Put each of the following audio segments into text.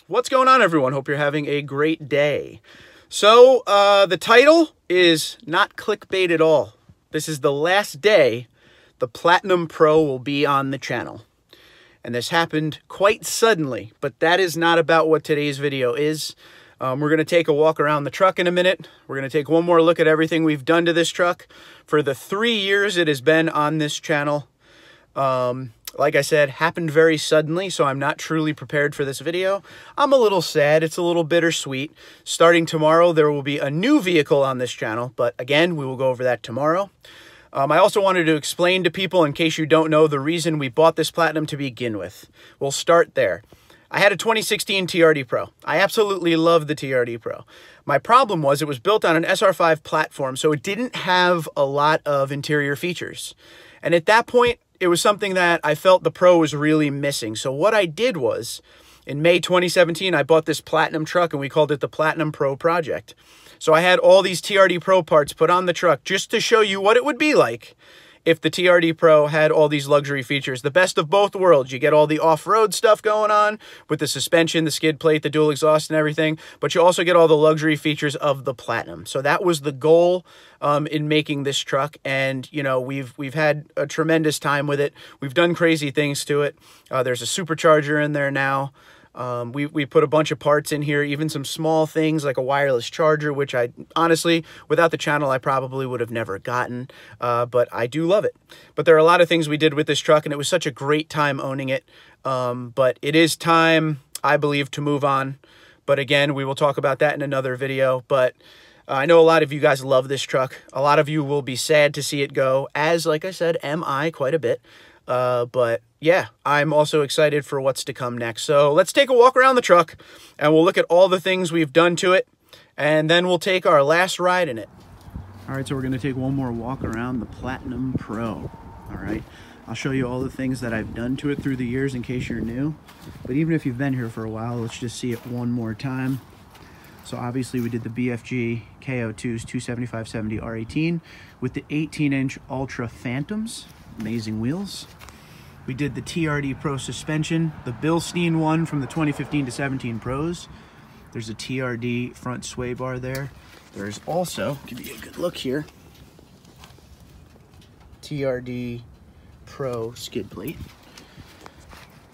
What's going on, everyone? Hope you're having a great day. So, the title is not clickbait at all. This is the last day the Platinum Pro will be on the channel. And this happened quite suddenly, but that is not about what today's video is. We're going to take a walk around the truck in a minute. We're going to take one more look at everything we've done to this truck for the 3 years it has been on this channel. Like I said, happened very suddenly, so I'm not truly prepared for this video. I'm a little sad. It's a little bittersweet. Starting tomorrow, there will be a new vehicle on this channel, but again, we will go over that tomorrow. I also wanted to explain to people, in case you don't know, the reason we bought this Platinum to begin with. We'll start there. I had a 2016 TRD Pro. I absolutely love the TRD Pro. My problem was it was built on an SR5 platform, so it didn't have a lot of interior features. And at that point, it was something that I felt the Pro was really missing. So what I did was, in May 2017, I bought this Platinum truck and we called it the Platinum Pro Project. So I had all these TRD Pro parts put on the truck just to show you what it would be like if the TRD Pro had all these luxury features. The best of both worlds. You get all the off-road stuff going on with the suspension, the skid plate, the dual exhaust and everything, but you also get all the luxury features of the Platinum. So that was the goal in making this truck, and you know, we've had a tremendous time with it. We've done crazy things to it. There's a supercharger in there now. We put a bunch of parts in here, even some small things like a wireless charger, which I honestly, without the channel, I probably would have never gotten, but I do love it. But there are a lot of things we did with this truck, and it was such a great time owning it. But it is time, I believe, to move on. But again, we will talk about that in another video. But I know a lot of you guys love this truck. A lot of you will be sad to see it go, as, like I said, am I quite a bit. But yeah, I'm also excited for what's to come next. So let's take a walk around the truck and we'll look at all the things we've done to it, and then we'll take our last ride in it. All right, so we're going to take one more walk around the Platinum Pro. All right, I'll show you all the things that I've done to it through the years in case you're new. But even if you've been here for a while, let's just see it one more time. So obviously we did the BFG KO2's 275/70 R18 with the 18-inch Ultra Phantoms. Amazing wheels. We did the TRD Pro suspension, the Bilstein one from the 2015 to 17 Pros. There's a TRD front sway bar there. There's also, give you a good look here, TRD Pro skid plate.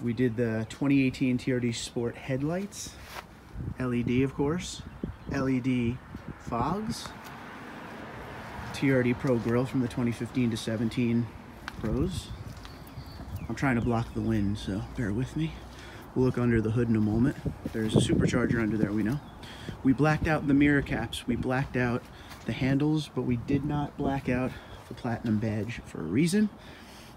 We did the 2018 TRD Sport headlights, LED of course, LED fogs, TRD Pro grill from the 2015 to 17 Pros. I'm trying to block the wind, so bear with me. We'll look under the hood in a moment. There's a supercharger under there, we know. We blacked out the mirror caps, we blacked out the handles, but we did not black out the Platinum badge for a reason,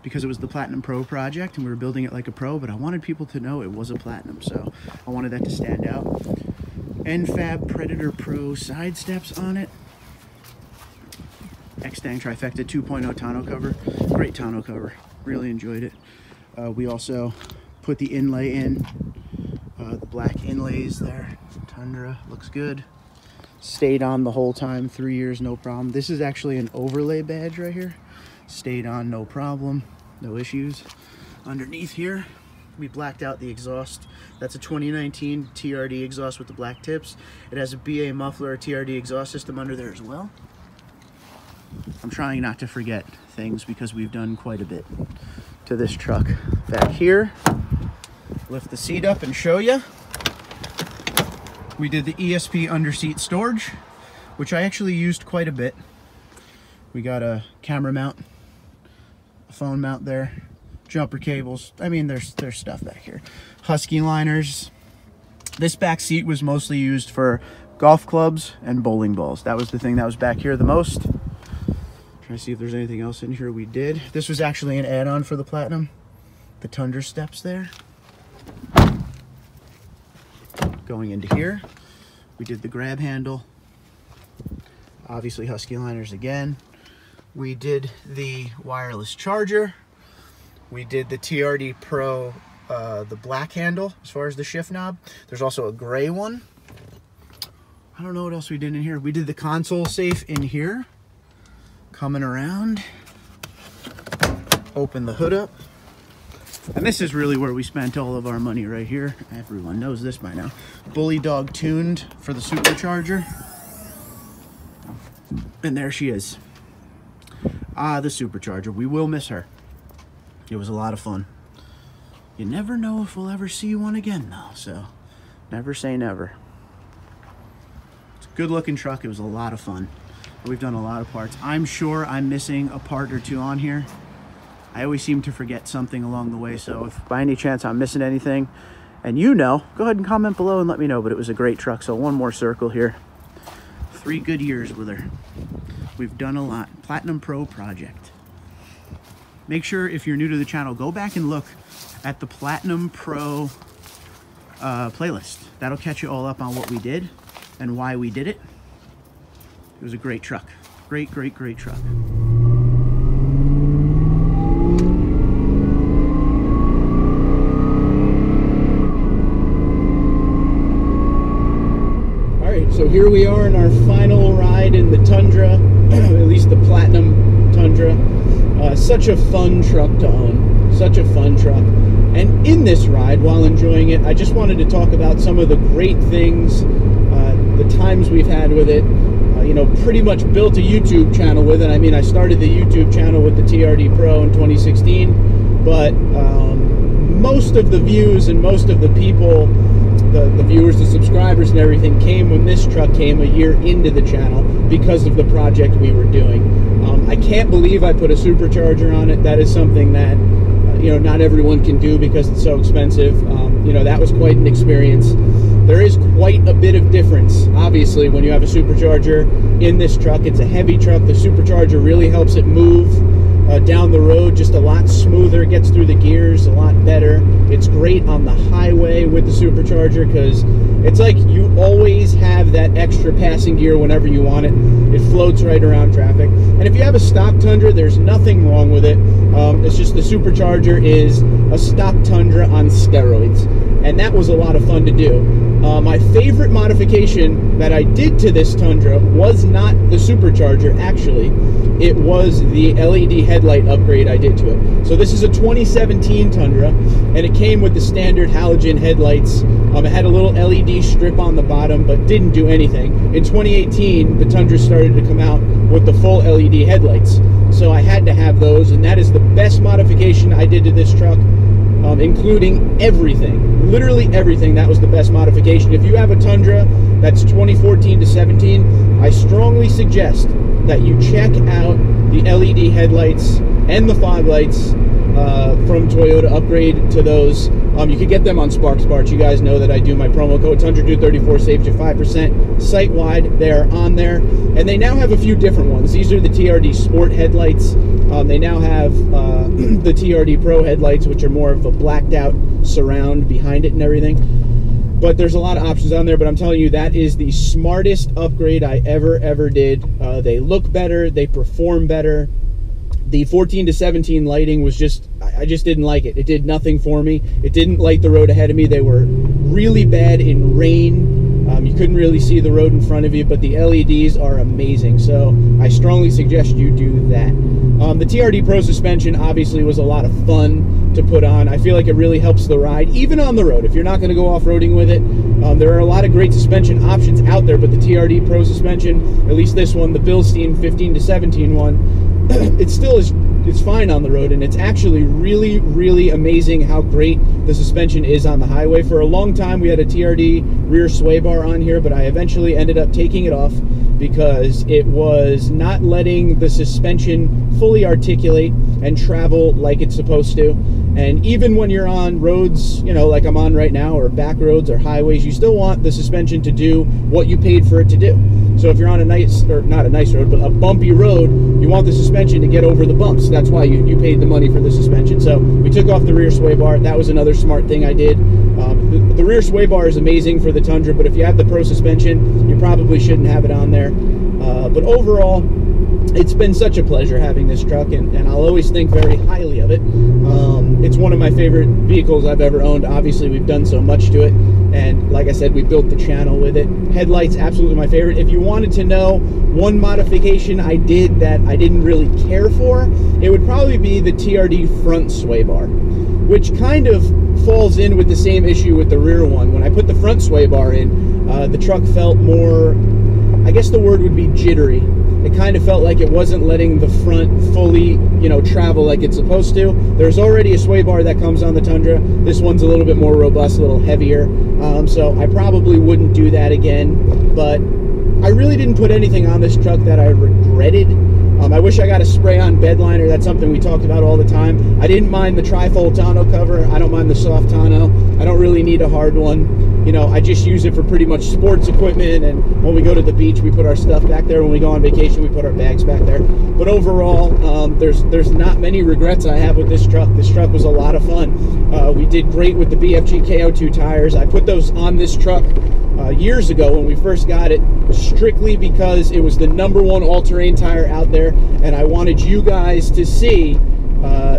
because it was the Platinum Pro project and we were building it like a pro, but I wanted people to know it was a Platinum, so I wanted that to stand out. NFAB Predator Pro side steps on it. X-Stang Trifecta 2.0 tonneau cover. Great tonneau cover. Really enjoyed it. We also put the inlay in. The black inlays there. Tundra. Looks good. Stayed on the whole time. 3 years, no problem. This is actually an overlay badge right here. Stayed on, no problem. No issues. Underneath here, we blacked out the exhaust. That's a 2019 TRD exhaust with the black tips. It has a BA muffler, a TRD exhaust system under there as well. I'm trying not to forget things because we've done quite a bit to this truck. Back here, lift the seat up and show you. We did the ESP underseat storage, which I actually used quite a bit. We got a camera mount, a phone mount there, jumper cables. I mean, there's stuff back here. Husky liners. This back seat was mostly used for golf clubs and bowling balls. That was the thing that was back here the most. Trying to see if there's anything else in here we did. This was actually an add-on for the Platinum. The Tundra steps there. Going into here, we did the grab handle. Obviously Husky liners again. We did the wireless charger. We did the TRD Pro, the black handle as far as the shift knob. There's also a gray one. I don't know what else we did in here. We did the console safe in here. Coming around, open the hood up. And this is really where we spent all of our money right here. Everyone knows this by now. Bully Dog tuned for the supercharger. And there she is. Ah, the supercharger. We will miss her. It was a lot of fun. You never know if we'll ever see one again, though, so never say never. It's a good looking truck. It was a lot of fun. We've done a lot of parts. I'm sure I'm missing a part or two on here. I always seem to forget something along the way, so if by any chance I'm missing anything and you know, go ahead and comment below and let me know. But it was a great truck. So one more circle here. 3 good years with her. We've done a lot. Platinum Pro project. Make sure if you're new to the channel, go back and look at the Platinum Pro playlist. That'll catch you all up on what we did and why we did it. It was a great truck. Great, great, great truck. All right, so here we are in our final ride in the Tundra, at least the Platinum Tundra. Such a fun truck to own. Such a fun truck. And in this ride, while enjoying it, I just wanted to talk about some of the great things, the times we've had with it. You know, pretty much built a YouTube channel with it. I mean, I started the YouTube channel with the TRD Pro in 2016, but most of the views and most of the people, the viewers, the subscribers and everything came when this truck came a year into the channel because of the project we were doing. I can't believe I put a supercharger on it. That is something that, you know, not everyone can do because it's so expensive. You know, that was quite an experience. There is quite a bit of difference, obviously, when you have a supercharger in this truck. It's a heavy truck. The supercharger really helps it move down the road just a lot smoother, gets through the gears a lot better. It's great on the highway with the supercharger because it's like you always have that extra passing gear whenever you want it. It floats right around traffic. And if you have a stock Tundra, there's nothing wrong with it. It's just the supercharger is a stock Tundra on steroids. And that was a lot of fun to do. My favorite modification that I did to this Tundra was not the supercharger, actually. It was the LED headlight upgrade I did to it. So this is a 2017 Tundra, and it came with the standard halogen headlights. It had a little LED strip on the bottom, but didn't do anything. In 2018, the Tundra started to come out with the full LED headlights. So I had to have those, and that is the best modification I did to this truck. Including everything, literally everything. That was the best modification. If you have a Tundra that's 2014 to 17, I strongly suggest that you check out the LED headlights and the fog lights from Toyota. Upgrade to those. You can get them on Sparks Parts. You guys know that I do my promo code TundraDude34 saves you 5% site-wide. They are on there, and they now have a few different ones. These are the TRD Sport headlights. They now have the TRD Pro headlights, which are more of a blacked out surround behind it and everything. But there's a lot of options on there, but I'm telling you, that is the smartest upgrade I ever did. They look better, they perform better. The 14 to 17 lighting was just, I just didn't like it. It did nothing for me. It didn't light the road ahead of me. They were really bad in rain. You couldn't really see the road in front of you, but the LEDs are amazing. So I strongly suggest you do that. The TRD Pro suspension obviously was a lot of fun to put on. I feel like it really helps the ride, even on the road. If you're not going to go off-roading with it, there are a lot of great suspension options out there, but the TRD Pro suspension, at least this one, the Bilstein 15 to 17 one, it still is, it's fine on the road, and it's actually really amazing how great the suspension is on the highway. For a long time we had a TRD rear sway bar on here, but I eventually ended up taking it off because it was not letting the suspension fully articulate and travel like it's supposed to. And even when you're on roads, you know, like I'm on right now, or back roads or highways, you still want the suspension to do what you paid for it to do. So if you're on a nice, or not a nice road, but a bumpy road, you want the suspension to get over the bumps. That's why you paid the money for the suspension. So we took off the rear sway bar. That was another smart thing I did. The rear sway bar is amazing for the Tundra, but if you have the Pro suspension, you probably shouldn't have it on there. But overall, it's been such a pleasure having this truck, and I'll always think very highly of it. It's one of my favorite vehicles I've ever owned. Obviously, we've done so much to it, and like I said, we built the channel with it. Headlights, absolutely my favorite. If you wanted to know one modification I did that I didn't really care for, it would probably be the TRD front sway bar. which kind of falls in with the same issue with the rear one. When I put the front sway bar in, the truck felt more, I guess the word would be jittery. It kind of felt like it wasn't letting the front fully, you know, travel like it's supposed to. There's already a sway bar that comes on the Tundra. This one's a little bit more robust, a little heavier. So I probably wouldn't do that again, but I really didn't put anything on this truck that I regretted. I wish I got a spray-on bed liner. That's something we talked about all the time. I didn't mind the trifold tonneau cover. I don't mind the soft tonneau. I don't really need a hard one. You know, I just use it for pretty much sports equipment, and when we go to the beach, we put our stuff back there. When we go on vacation, we put our bags back there. But overall, there's not many regrets I have with this truck. This truck was a lot of fun. We did great with the BFG KO2 tires. I put those on this truck years ago when we first got it, strictly because it was the #1 all-terrain tire out there, and I wanted you guys to see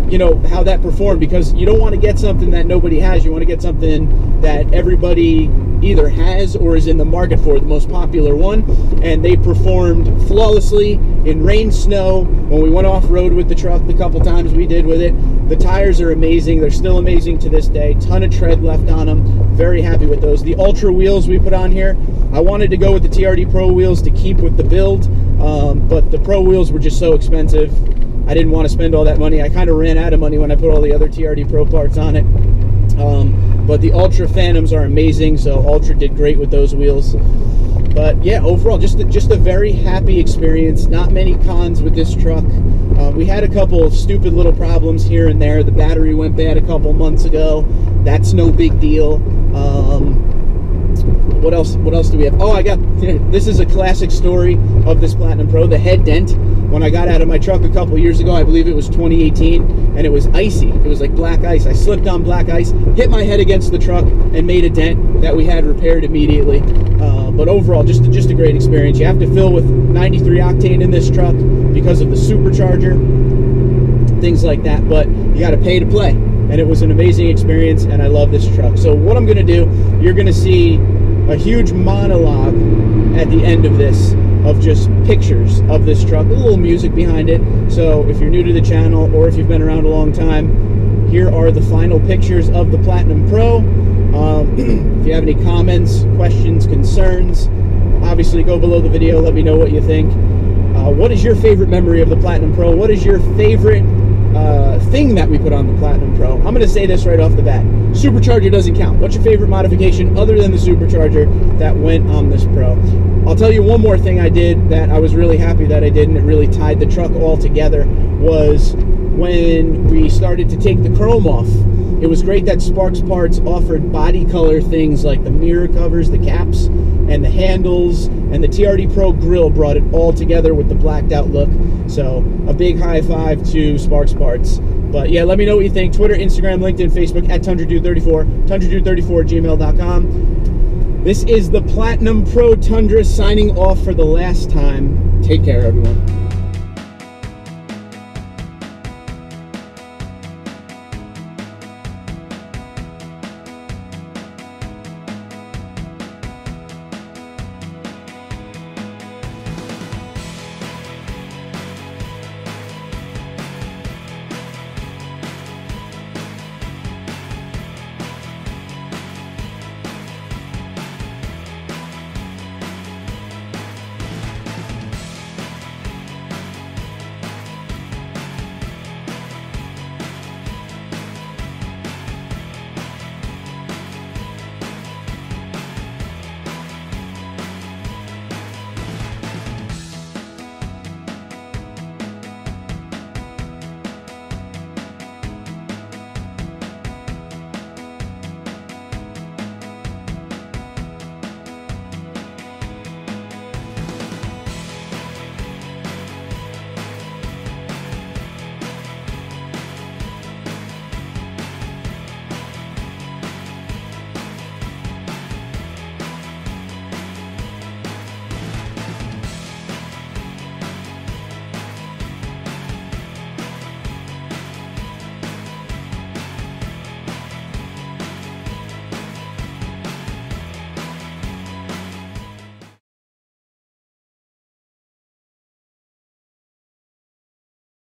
you know, how that performed, because you don't want to get something that nobody has. You want to get something that everybody either has or is in the market for, the most popular one. And they performed flawlessly in rain, snow. When we went off-road with the truck the couple times we did with it, the tires are amazing. They're still amazing to this day. Ton of tread left on them. Very happy with those. The Ultra wheels we put on here, I wanted to go with the TRD Pro wheels to keep with the build, but the Pro wheels were just so expensive. I didn't want to spend all that money. I kind of ran out of money when I put all the other TRD Pro parts on it. But the Ultra Phantoms are amazing, so Ultra did great with those wheels. But yeah, overall, just a very happy experience. Not many cons with this truck. We had a couple of stupid little problems here and there. The battery went bad a couple months ago. That's no big deal. What else do we have? Oh, this is a classic story of this Platinum Pro, the head dent. When I got out of my truck a couple years ago, I believe it was 2018, and it was icy. It was like black ice. I slipped on black ice, hit my head against the truck, and made a dent that we had repaired immediately. But overall, just a great experience. You have to fill with 93 octane in this truck because of the supercharger, things like that, but you got to pay to play. And it was an amazing experience, and I love this truck. So what I'm going to do, you're going to see a huge monologue at the end of this of just pictures of this truck, a little music behind it. So if you're new to the channel or if you've been around a long time, here are the final pictures of the Platinum Pro. If you have any comments, questions, concerns, obviously go below the video, let me know what you think. What is your favorite memory of the Platinum Pro? What is your favorite thing that we put on the Platinum Pro? I'm going to say this right off the bat. Supercharger doesn't count. What's your favorite modification other than the supercharger that went on this Pro? I'll tell you one more thing I did that I was really happy that I did, and it really tied the truck all together, was when we started to take the chrome off. It was great that Sparks Parts offered body color things like the mirror covers, the caps, and the handles, and the TRD Pro grill brought it all together with the blacked out look. So a big high five to Sparks Parts. But yeah, let me know what you think. Twitter, Instagram, LinkedIn, Facebook, at TundraDude34, TundraDude34@gmail.com. This is the Platinum Pro Tundra signing off for the last time. Take care, everyone.